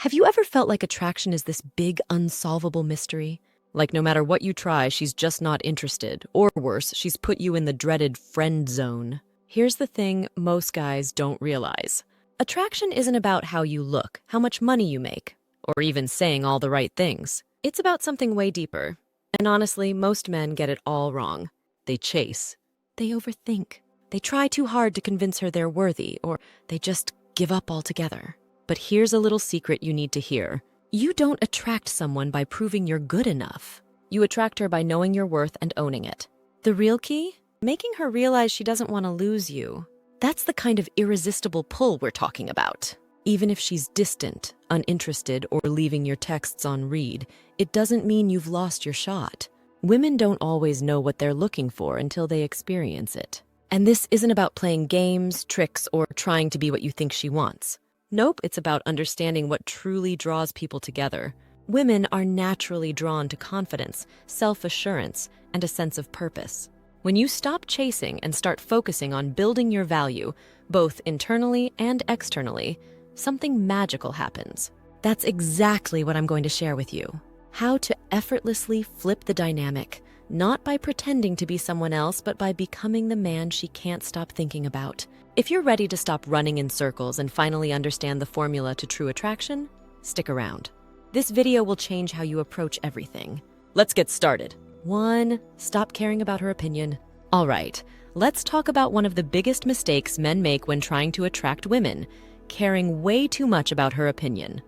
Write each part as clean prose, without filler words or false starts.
Have you ever felt like attraction is this big, unsolvable mystery? Like no matter what you try, she's just not interested. Or worse, she's put you in the dreaded friend zone. Here's the thing most guys don't realize. Attraction isn't about how you look, how much money you make, or even saying all the right things. It's about something way deeper. And honestly, most men get it all wrong. They chase. They overthink. They try too hard to convince her they're worthy, or they just give up altogether. But here's a little secret you need to hear. You don't attract someone by proving you're good enough. You attract her by knowing your worth and owning it. The real key? Making her realize she doesn't want to lose you. That's the kind of irresistible pull we're talking about. Even if she's distant, uninterested, or leaving your texts on read, it doesn't mean you've lost your shot. Women don't always know what they're looking for until they experience it. And this isn't about playing games, tricks, or trying to be what you think she wants. Nope, it's about understanding what truly draws people together. Women are naturally drawn to confidence, self-assurance, and a sense of purpose. When you stop chasing and start focusing on building your value, both internally and externally, something magical happens. That's exactly what I'm going to share with you. How to effortlessly flip the dynamic, not by pretending to be someone else, but by becoming the man she can't stop thinking about. If you're ready to stop running in circles and finally understand the formula to true attraction, stick around. This video will change how you approach everything. Let's get started. 1. Stop caring about her opinion. All right, let's talk about one of the biggest mistakes men make when trying to attract women, caring way too much about her opinion.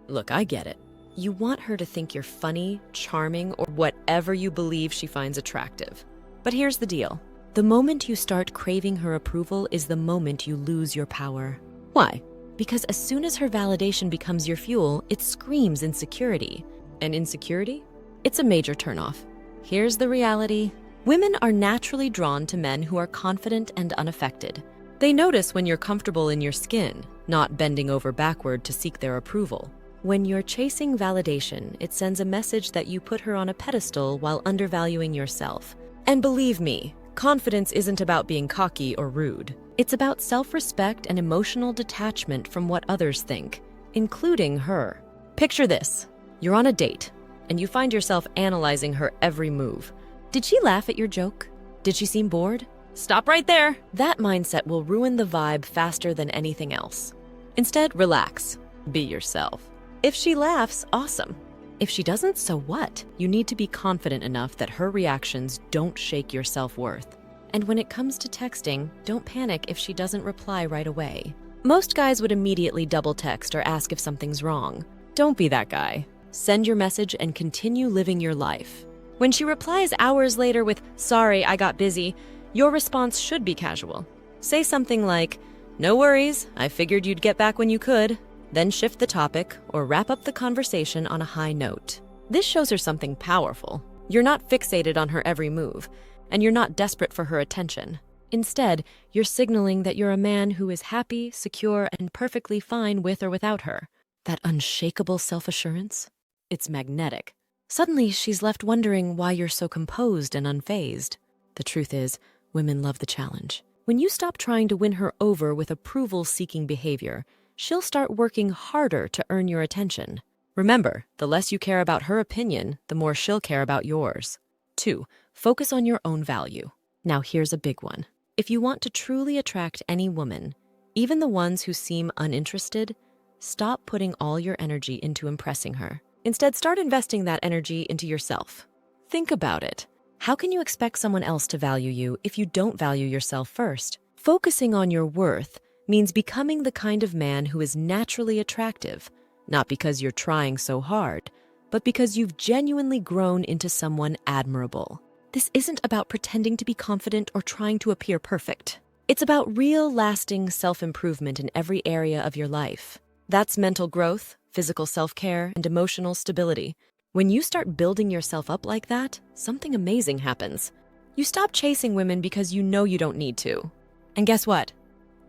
Look, I get it. You want her to think you're funny, charming, or whatever you believe she finds attractive. But here's the deal. The moment you start craving her approval is the moment you lose your power. Why? Because as soon as her validation becomes your fuel, it screams insecurity. And insecurity? It's a major turnoff. Here's the reality. Women are naturally drawn to men who are confident and unaffected. They notice when you're comfortable in your skin, not bending over backward to seek their approval. When you're chasing validation, it sends a message that you put her on a pedestal while undervaluing yourself. And believe me, confidence isn't about being cocky or rude. It's about self-respect and emotional detachment from what others think, including her. Picture this. You're on a date, and you find yourself analyzing her every move. Did she laugh at your joke? Did she seem bored? Stop right there. That mindset will ruin the vibe faster than anything else. Instead, relax. Be yourself. If she laughs, awesome. If she doesn't, so what? You need to be confident enough that her reactions don't shake your self-worth. And when it comes to texting, don't panic if she doesn't reply right away. Most guys would immediately double text or ask if something's wrong. Don't be that guy. Send your message and continue living your life. When she replies hours later with, "Sorry, I got busy," your response should be casual. Say something like, "No worries, I figured you'd get back when you could." Then shift the topic or wrap up the conversation on a high note. This shows her something powerful. You're not fixated on her every move, and you're not desperate for her attention. Instead, you're signaling that you're a man who is happy, secure, and perfectly fine with or without her. That unshakable self-assurance? It's magnetic. Suddenly, she's left wondering why you're so composed and unfazed. The truth is, women love the challenge. When you stop trying to win her over with approval-seeking behavior, she'll start working harder to earn your attention. Remember, the less you care about her opinion, the more she'll care about yours. 2. Focus on your own value. Now here's a big one. If you want to truly attract any woman, even the ones who seem uninterested, stop putting all your energy into impressing her. Instead, start investing that energy into yourself. Think about it. How can you expect someone else to value you if you don't value yourself first? Focusing on your worth means becoming the kind of man who is naturally attractive, not because you're trying so hard, but because you've genuinely grown into someone admirable. This isn't about pretending to be confident or trying to appear perfect. It's about real, lasting self-improvement in every area of your life. That's mental growth, physical self-care, and emotional stability. When you start building yourself up like that, something amazing happens. You stop chasing women because you know you don't need to. And guess what?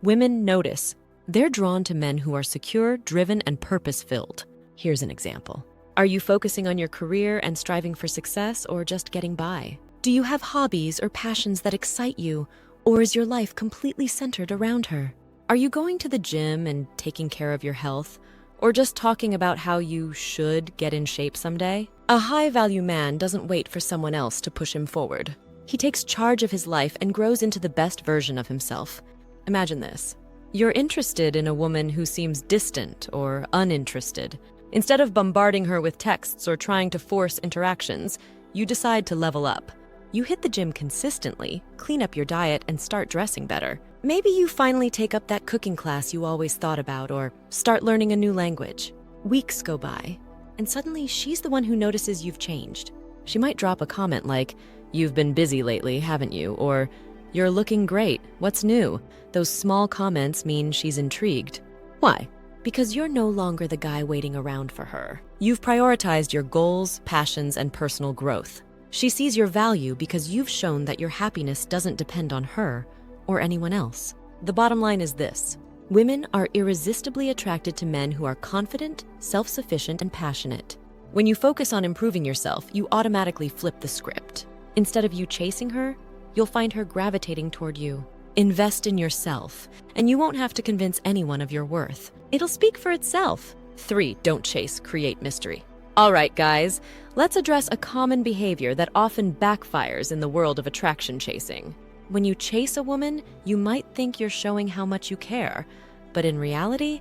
Women notice. They're drawn to men who are secure, driven, and purpose-filled. Here's an example. Are you focusing on your career and striving for success, or just getting by? Do you have hobbies or passions that excite you, or is your life completely centered around her? Are you going to the gym and taking care of your health, or just talking about how you should get in shape someday. A high-value man doesn't wait for someone else to push him forward. He takes charge of his life and grows into the best version of himself. Imagine this. You're interested in a woman who seems distant or uninterested. Instead of bombarding her with texts or trying to force interactions, you decide to level up. You hit the gym consistently, clean up your diet, and start dressing better. Maybe you finally take up that cooking class you always thought about or start learning a new language. Weeks go by, and suddenly she's the one who notices you've changed. She might drop a comment like, "You've been busy lately, haven't you?" Or, "You're looking great, what's new?" Those small comments mean she's intrigued. Why? Because you're no longer the guy waiting around for her. You've prioritized your goals, passions, and personal growth. She sees your value because you've shown that your happiness doesn't depend on her or anyone else. The bottom line is this: women are irresistibly attracted to men who are confident, self-sufficient, and passionate. When you focus on improving yourself, you automatically flip the script. Instead of you chasing her, you'll find her gravitating toward you. Invest in yourself, and you won't have to convince anyone of your worth. It'll speak for itself. 3. Don't chase, create mystery. All right, guys, let's address a common behavior that often backfires in the world of attraction chasing. When you chase a woman, you might think you're showing how much you care, but in reality,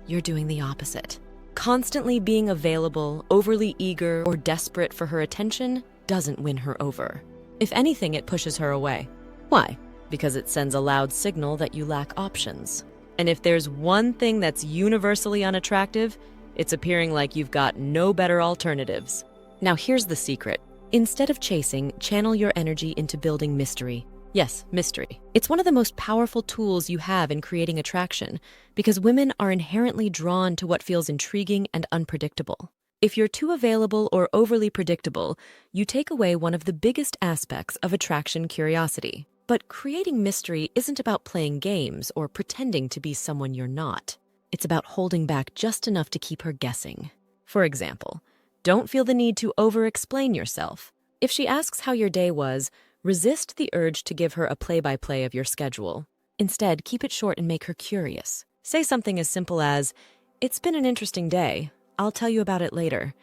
you're doing the opposite. Constantly being available, overly eager, or desperate for her attention doesn't win her over. If anything, it pushes her away. Why? Because it sends a loud signal that you lack options. And if there's one thing that's universally unattractive, it's appearing like you've got no better alternatives. Now here's the secret. Instead of chasing, channel your energy into building mystery. Yes, mystery. It's one of the most powerful tools you have in creating attraction because women are inherently drawn to what feels intriguing and unpredictable. If you're too available or overly predictable, you take away one of the biggest aspects of attraction curiosity. But creating mystery isn't about playing games or pretending to be someone you're not. It's about holding back just enough to keep her guessing. For example, don't feel the need to over-explain yourself. If she asks how your day was, resist the urge to give her a play-by-play of your schedule. Instead, keep it short and make her curious. Say something as simple as, "It's been an interesting day. I'll tell you about it later."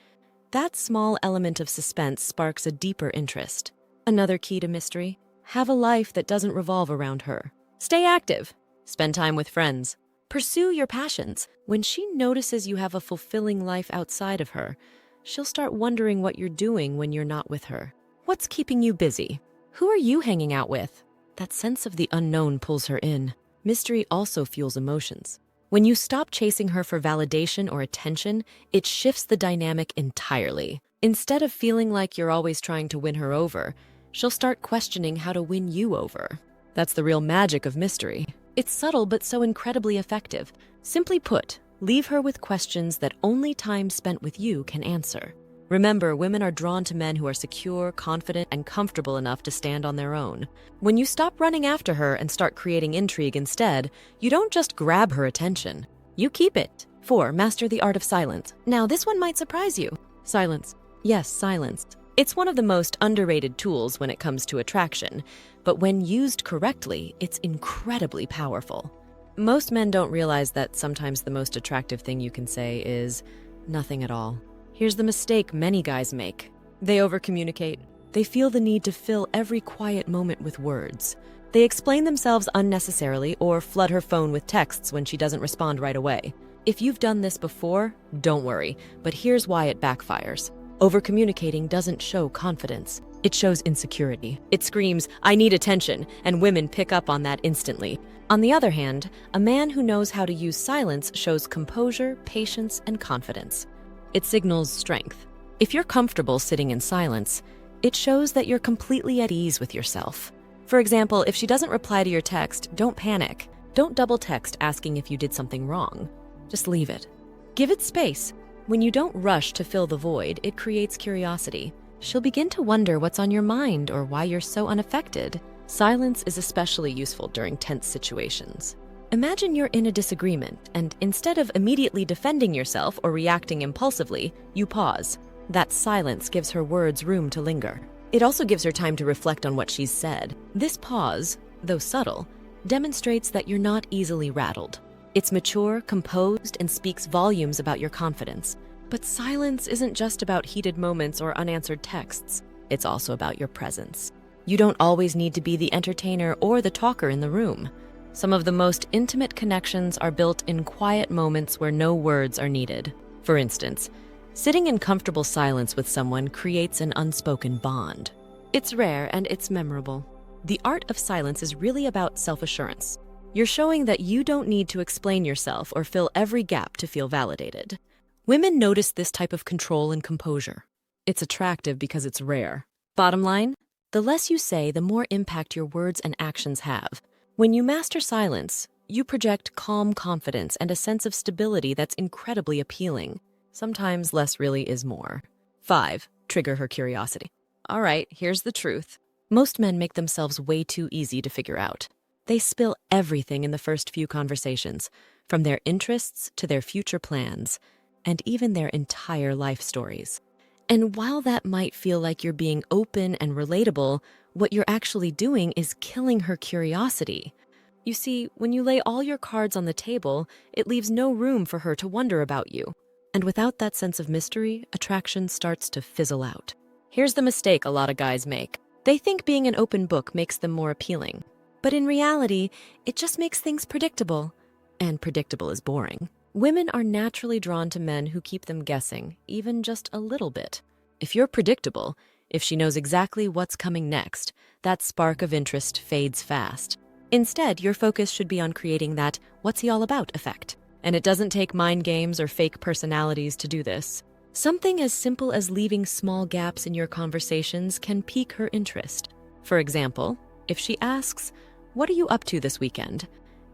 That small element of suspense sparks a deeper interest. Another key to mystery: have a life that doesn't revolve around her. Stay active. Spend time with friends. Pursue your passions. When she notices you have a fulfilling life outside of her, she'll start wondering what you're doing when you're not with her. What's keeping you busy? Who are you hanging out with? That sense of the unknown pulls her in. Mystery also fuels emotions. When you stop chasing her for validation or attention, it shifts the dynamic entirely. Instead of feeling like you're always trying to win her over, she'll start questioning how to win you over. That's the real magic of mystery. It's subtle but so incredibly effective. Simply put, leave her with questions that only time spent with you can answer. Remember, women are drawn to men who are secure, confident, and comfortable enough to stand on their own. When you stop running after her and start creating intrigue instead, you don't just grab her attention. You keep it. 4. Master the art of silence. Now, this one might surprise you. Silence. Yes, silence. It's one of the most underrated tools when it comes to attraction, but when used correctly, it's incredibly powerful. Most men don't realize that sometimes the most attractive thing you can say is nothing at all. Here's the mistake many guys make. They overcommunicate. They feel the need to fill every quiet moment with words. They explain themselves unnecessarily or flood her phone with texts when she doesn't respond right away. If you've done this before, don't worry, but here's why it backfires. Overcommunicating doesn't show confidence. It shows insecurity. It screams, "I need attention," and women pick up on that instantly. On the other hand, a man who knows how to use silence shows composure, patience, and confidence. It signals strength. If you're comfortable sitting in silence, it shows that you're completely at ease with yourself. For example, if she doesn't reply to your text, don't panic. Don't double text asking if you did something wrong. Just leave it. Give it space. When you don't rush to fill the void, it creates curiosity. She'll begin to wonder what's on your mind or why you're so unaffected. Silence is especially useful during tense situations. Imagine you're in a disagreement, and instead of immediately defending yourself or reacting impulsively, you pause. That silence gives her words room to linger. It also gives her time to reflect on what she's said. This pause, though subtle, demonstrates that you're not easily rattled. It's mature, composed, and speaks volumes about your confidence. But silence isn't just about heated moments or unanswered texts. It's also about your presence. You don't always need to be the entertainer or the talker in the room. Some of the most intimate connections are built in quiet moments where no words are needed. For instance, sitting in comfortable silence with someone creates an unspoken bond. It's rare and it's memorable. The art of silence is really about self-assurance. You're showing that you don't need to explain yourself or fill every gap to feel validated. Women notice this type of control and composure. It's attractive because it's rare. Bottom line, the less you say, the more impact your words and actions have. When you master silence, you project calm confidence and a sense of stability that's incredibly appealing. Sometimes less really is more. 5. Trigger her curiosity. All right, here's the truth. Most men make themselves way too easy to figure out. They spill everything in the first few conversations, from their interests to their future plans, and even their entire life stories. And while that might feel like you're being open and relatable, what you're actually doing is killing her curiosity. You see, when you lay all your cards on the table, it leaves no room for her to wonder about you. And without that sense of mystery, attraction starts to fizzle out. Here's the mistake a lot of guys make. They think being an open book makes them more appealing. But in reality, it just makes things predictable. And predictable is boring. Women are naturally drawn to men who keep them guessing, even just a little bit. If you're predictable, if she knows exactly what's coming next, that spark of interest fades fast. Instead, your focus should be on creating that "what's he all about" effect. And it doesn't take mind games or fake personalities to do this. Something as simple as leaving small gaps in your conversations can pique her interest. For example, if she asks, "What are you up to this weekend?"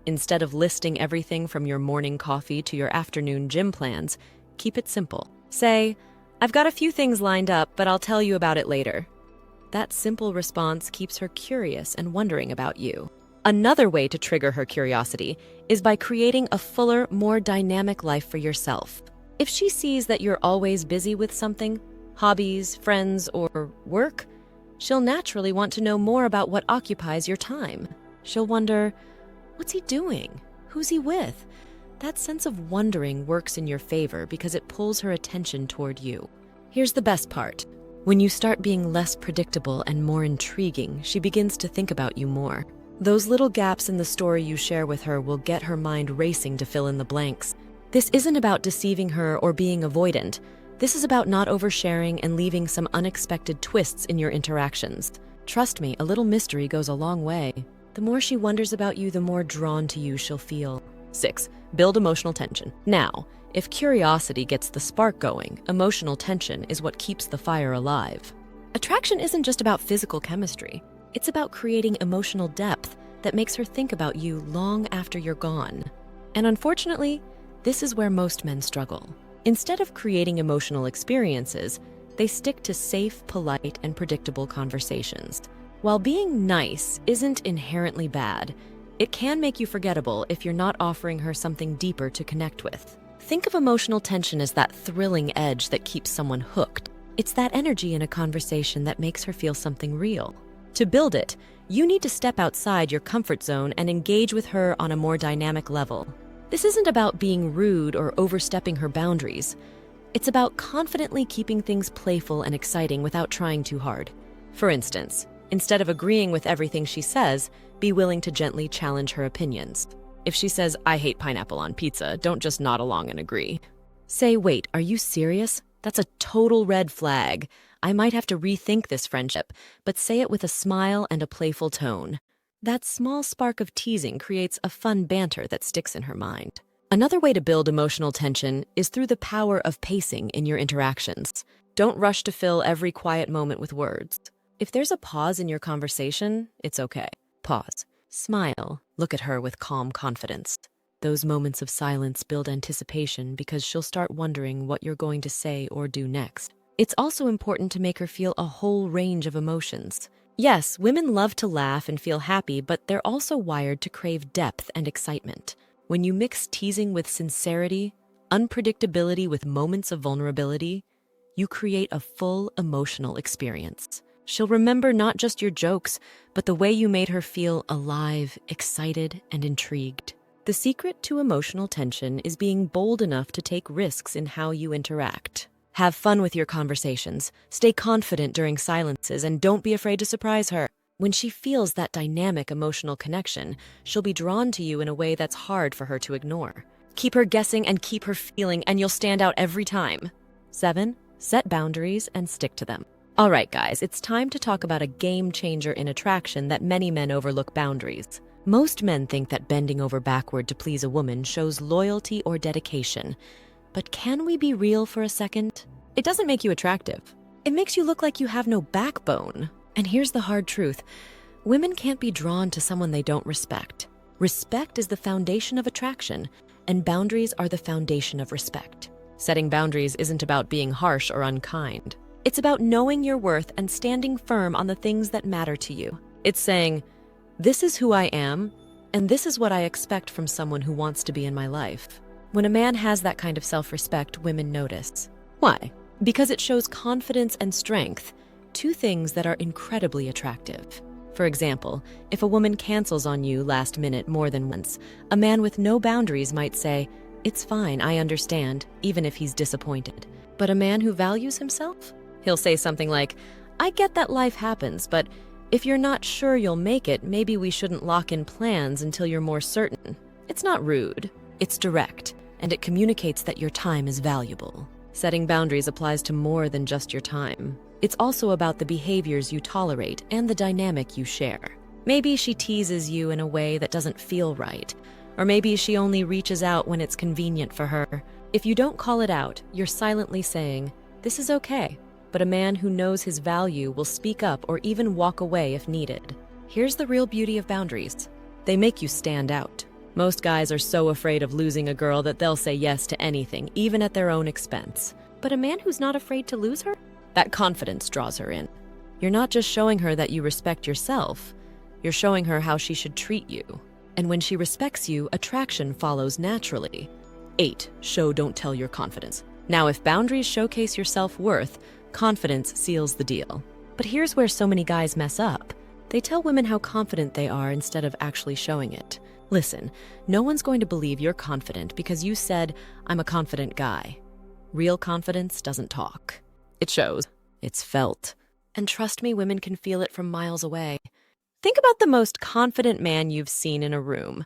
Instead of listing everything from your morning coffee to your afternoon gym plans, keep it simple. Say, "I've got a few things lined up, but I'll tell you about it later." That simple response keeps her curious and wondering about you. Another way to trigger her curiosity is by creating a fuller, more dynamic life for yourself. If she sees that you're always busy with something, hobbies, friends, or work, she'll naturally want to know more about what occupies your time. She'll wonder, what's he doing? Who's he with? That sense of wondering works in your favor because it pulls her attention toward you. Here's the best part. When you start being less predictable and more intriguing, she begins to think about you more. Those little gaps in the story you share with her will get her mind racing to fill in the blanks. This isn't about deceiving her or being avoidant. This is about not oversharing and leaving some unexpected twists in your interactions. Trust me, a little mystery goes a long way. The more she wonders about you, the more drawn to you she'll feel. 6. Build emotional tension. Now, if curiosity gets the spark going, emotional tension is what keeps the fire alive. Attraction isn't just about physical chemistry. It's about creating emotional depth that makes her think about you long after you're gone. And unfortunately, this is where most men struggle. Instead of creating emotional experiences, they stick to safe, polite, and predictable conversations. While being nice isn't inherently bad, it can make you forgettable if you're not offering her something deeper to connect with. Think of emotional tension as that thrilling edge that keeps someone hooked. It's that energy in a conversation that makes her feel something real. To build it, you need to step outside your comfort zone and engage with her on a more dynamic level. This isn't about being rude or overstepping her boundaries. It's about confidently keeping things playful and exciting without trying too hard. For instance, instead of agreeing with everything she says, be willing to gently challenge her opinions. If she says, "I hate pineapple on pizza," don't just nod along and agree. Say, "Wait, are you serious? That's a total red flag. I might have to rethink this friendship," but say it with a smile and a playful tone. That small spark of teasing creates a fun banter that sticks in her mind. Another way to build emotional tension is through the power of pacing in your interactions. Don't rush to fill every quiet moment with words. If there's a pause in your conversation, it's okay. Pause. Smile. Look at her with calm confidence. Those moments of silence build anticipation because she'll start wondering what you're going to say or do next. It's also important to make her feel a whole range of emotions. Yes, women love to laugh and feel happy, but they're also wired to crave depth and excitement. When you mix teasing with sincerity, unpredictability with moments of vulnerability, you create a full emotional experience. She'll remember not just your jokes, but the way you made her feel alive, excited, and intrigued. The secret to emotional tension is being bold enough to take risks in how you interact. Have fun with your conversations, stay confident during silences, and don't be afraid to surprise her. When she feels that dynamic emotional connection, she'll be drawn to you in a way that's hard for her to ignore. Keep her guessing and keep her feeling, and you'll stand out every time. 7. Set boundaries and stick to them. All right, guys, it's time to talk about a game changer in attraction that many men overlook: boundaries. Most men think that bending over backward to please a woman shows loyalty or dedication. But can we be real for a second? It doesn't make you attractive. It makes you look like you have no backbone. And here's the hard truth. Women can't be drawn to someone they don't respect. Respect is the foundation of attraction, and boundaries are the foundation of respect. Setting boundaries isn't about being harsh or unkind. It's about knowing your worth and standing firm on the things that matter to you. It's saying, this is who I am, and this is what I expect from someone who wants to be in my life. When a man has that kind of self-respect, women notice. Why? Because it shows confidence and strength, two things that are incredibly attractive. For example, if a woman cancels on you last minute more than once, a man with no boundaries might say, "It's fine, I understand," even if he's disappointed. But a man who values himself? He'll say something like, "I get that life happens, but if you're not sure you'll make it, maybe we shouldn't lock in plans until you're more certain." It's not rude, it's direct, and it communicates that your time is valuable. Setting boundaries applies to more than just your time. It's also about the behaviors you tolerate and the dynamic you share. Maybe she teases you in a way that doesn't feel right, or maybe she only reaches out when it's convenient for her. If you don't call it out, you're silently saying, "This is okay." But a man who knows his value will speak up or even walk away if needed. Here's the real beauty of boundaries. They make you stand out. Most guys are so afraid of losing a girl that they'll say yes to anything, even at their own expense. But a man who's not afraid to lose her? That confidence draws her in. You're not just showing her that you respect yourself, you're showing her how she should treat you. And when she respects you, attraction follows naturally. 8. Show, don't tell your confidence. Now, if boundaries showcase your self-worth, confidence seals the deal. But here's where so many guys mess up. They tell women how confident they are instead of actually showing it. Listen, no one's going to believe you're confident because you said, "I'm a confident guy." Real confidence doesn't talk. It shows. It's felt. And trust me, women can feel it from miles away. Think about the most confident man you've seen in a room.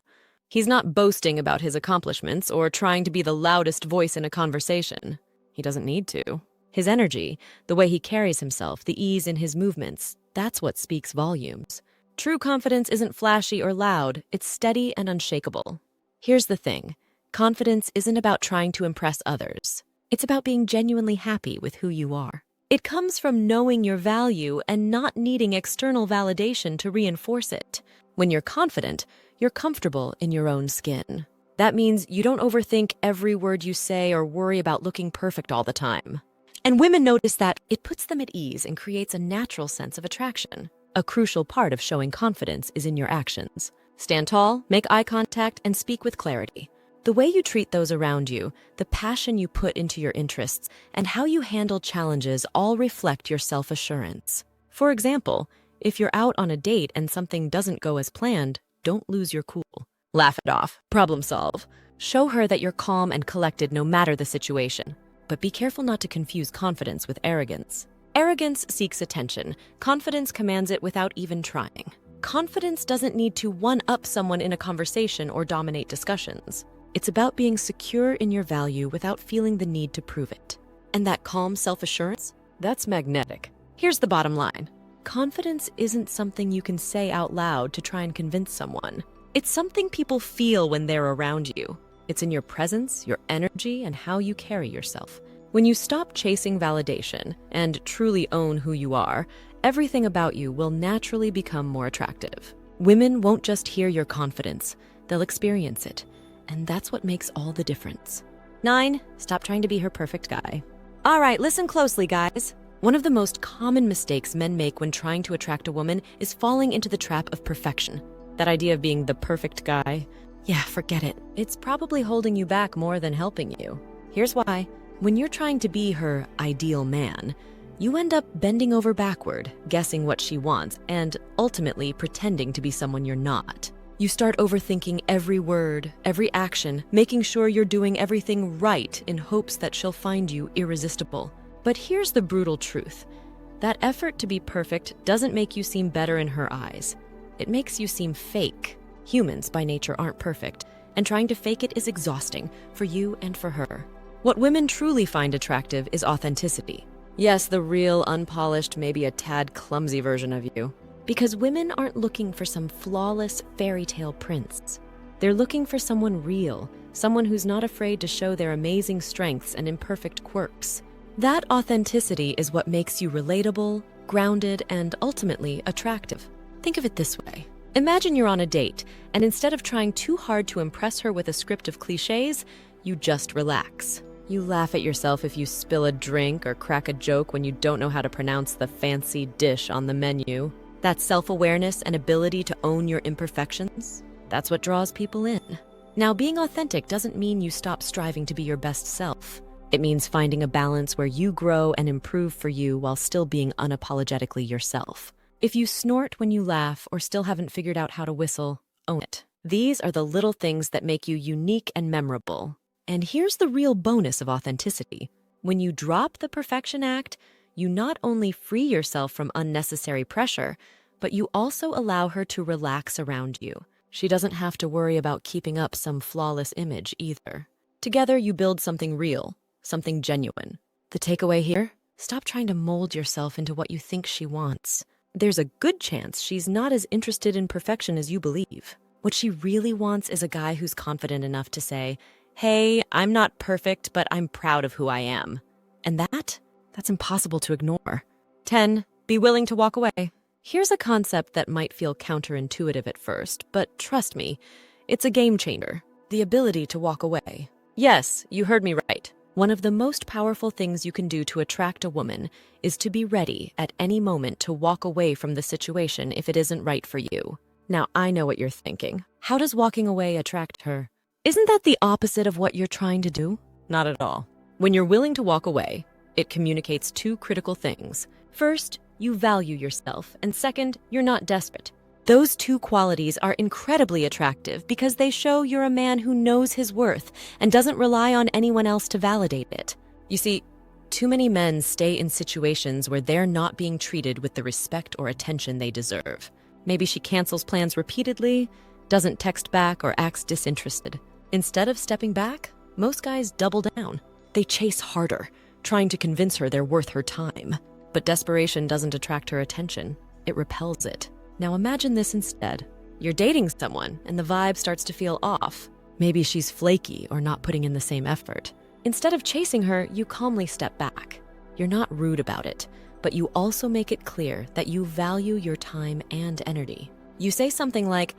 He's not boasting about his accomplishments or trying to be the loudest voice in a conversation. He doesn't need to. His energy, the way he carries himself, the ease in his movements, that's what speaks volumes. True confidence isn't flashy or loud, it's steady and unshakable. Here's the thing. Confidence isn't about trying to impress others. It's about being genuinely happy with who you are. It comes from knowing your value and not needing external validation to reinforce it. When you're confident, you're comfortable in your own skin. That means you don't overthink every word you say or worry about looking perfect all the time. And women notice that it puts them at ease and creates a natural sense of attraction. A crucial part of showing confidence is in your actions. Stand tall, make eye contact, and speak with clarity. The way you treat those around you, the passion you put into your interests, and how you handle challenges all reflect your self-assurance. For example, if you're out on a date and something doesn't go as planned, don't lose your cool. Laugh it off. Problem solve. Show her that you're calm and collected no matter the situation. But be careful not to confuse confidence with arrogance. Arrogance seeks attention. Confidence commands it without even trying. Confidence doesn't need to one-up someone in a conversation or dominate discussions. It's about being secure in your value without feeling the need to prove it. And that calm self-assurance, that's magnetic. Here's the bottom line. Confidence isn't something you can say out loud to try and convince someone. It's something people feel when they're around you. It's in your presence, your energy, and how you carry yourself. When you stop chasing validation and truly own who you are, everything about you will naturally become more attractive. Women won't just hear your confidence, they'll experience it. And that's what makes all the difference. 9, stop trying to be her perfect guy. All right, listen closely, guys. One of the most common mistakes men make when trying to attract a woman is falling into the trap of perfection. That idea of being the perfect guy, yeah, forget it. It's probably holding you back more than helping you. Here's why. When you're trying to be her ideal man, you end up bending over backward, guessing what she wants, and ultimately pretending to be someone you're not. You start overthinking every word, every action, making sure you're doing everything right in hopes that she'll find you irresistible. But here's the brutal truth. That effort to be perfect doesn't make you seem better in her eyes. It makes you seem fake. Humans, by nature, aren't perfect, and trying to fake it is exhausting for you and for her. What women truly find attractive is authenticity. Yes, the real, unpolished, maybe a tad clumsy version of you. Because women aren't looking for some flawless fairy tale prince. They're looking for someone real, someone who's not afraid to show their amazing strengths and imperfect quirks. That authenticity is what makes you relatable, grounded, and ultimately attractive. Think of it this way. Imagine you're on a date, and instead of trying too hard to impress her with a script of cliches, you just relax. You laugh at yourself if you spill a drink or crack a joke when you don't know how to pronounce the fancy dish on the menu. That self-awareness and ability to own your imperfections, that's what draws people in. Now, being authentic doesn't mean you stop striving to be your best self. It means finding a balance where you grow and improve for you while still being unapologetically yourself. If you snort when you laugh or still haven't figured out how to whistle, own it. These are the little things that make you unique and memorable. And here's the real bonus of authenticity. When you drop the perfection act, you not only free yourself from unnecessary pressure, but you also allow her to relax around you. She doesn't have to worry about keeping up some flawless image either. Together, you build something real, something genuine. The takeaway here? Stop trying to mold yourself into what you think she wants. There's a good chance she's not as interested in perfection as you believe. What she really wants is a guy who's confident enough to say, "Hey, I'm not perfect, but I'm proud of who I am." And that's impossible to ignore. 10. Be willing to walk away. Here's a concept that might feel counterintuitive at first, but trust me, it's a game changer. The ability to walk away. Yes, you heard me right. One of the most powerful things you can do to attract a woman is to be ready at any moment to walk away from the situation if it isn't right for you. Now, I know what you're thinking. How does walking away attract her? Isn't that the opposite of what you're trying to do? Not at all. When you're willing to walk away, it communicates two critical things. First, you value yourself, and second, you're not desperate. Those two qualities are incredibly attractive because they show you're a man who knows his worth and doesn't rely on anyone else to validate it. You see, too many men stay in situations where they're not being treated with the respect or attention they deserve. Maybe she cancels plans repeatedly, doesn't text back, or acts disinterested. Instead of stepping back, most guys double down. They chase harder, trying to convince her they're worth her time. But desperation doesn't attract her attention. It repels it. Now imagine this instead. You're dating someone and the vibe starts to feel off. Maybe she's flaky or not putting in the same effort. Instead of chasing her, you calmly step back. You're not rude about it, but you also make it clear that you value your time and energy. You say something like,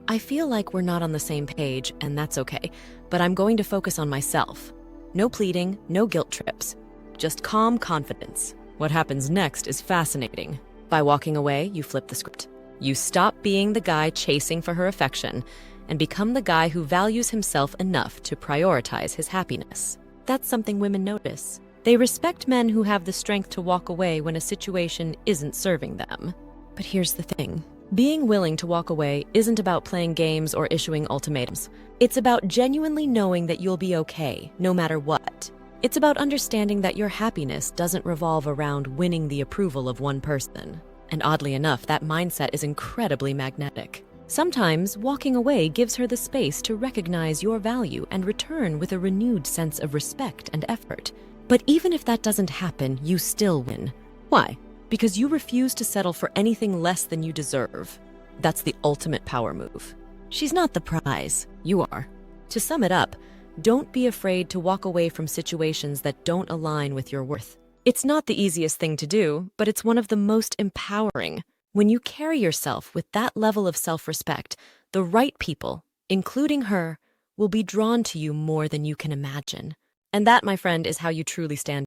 "I feel like we're not on the same page, and that's okay, but I'm going to focus on myself." No pleading, no guilt trips, just calm confidence. What happens next is fascinating. By walking away, you flip the script. You stop being the guy chasing for her affection and become the guy who values himself enough to prioritize his happiness. That's something women notice. They respect men who have the strength to walk away when a situation isn't serving them. But here's the thing. Being willing to walk away isn't about playing games or issuing ultimatums. It's about genuinely knowing that you'll be okay, no matter what. It's about understanding that your happiness doesn't revolve around winning the approval of one person. And oddly enough, that mindset is incredibly magnetic. Sometimes walking away gives her the space to recognize your value and return with a renewed sense of respect and effort. But even if that doesn't happen, you still win. Why? Because you refuse to settle for anything less than you deserve. That's the ultimate power move. She's not the prize, you are. To sum it up, don't be afraid to walk away from situations that don't align with your worth. It's not the easiest thing to do, but it's one of the most empowering. When you carry yourself with that level of self-respect, the right people, including her, will be drawn to you more than you can imagine. And that, my friend, is how you truly stand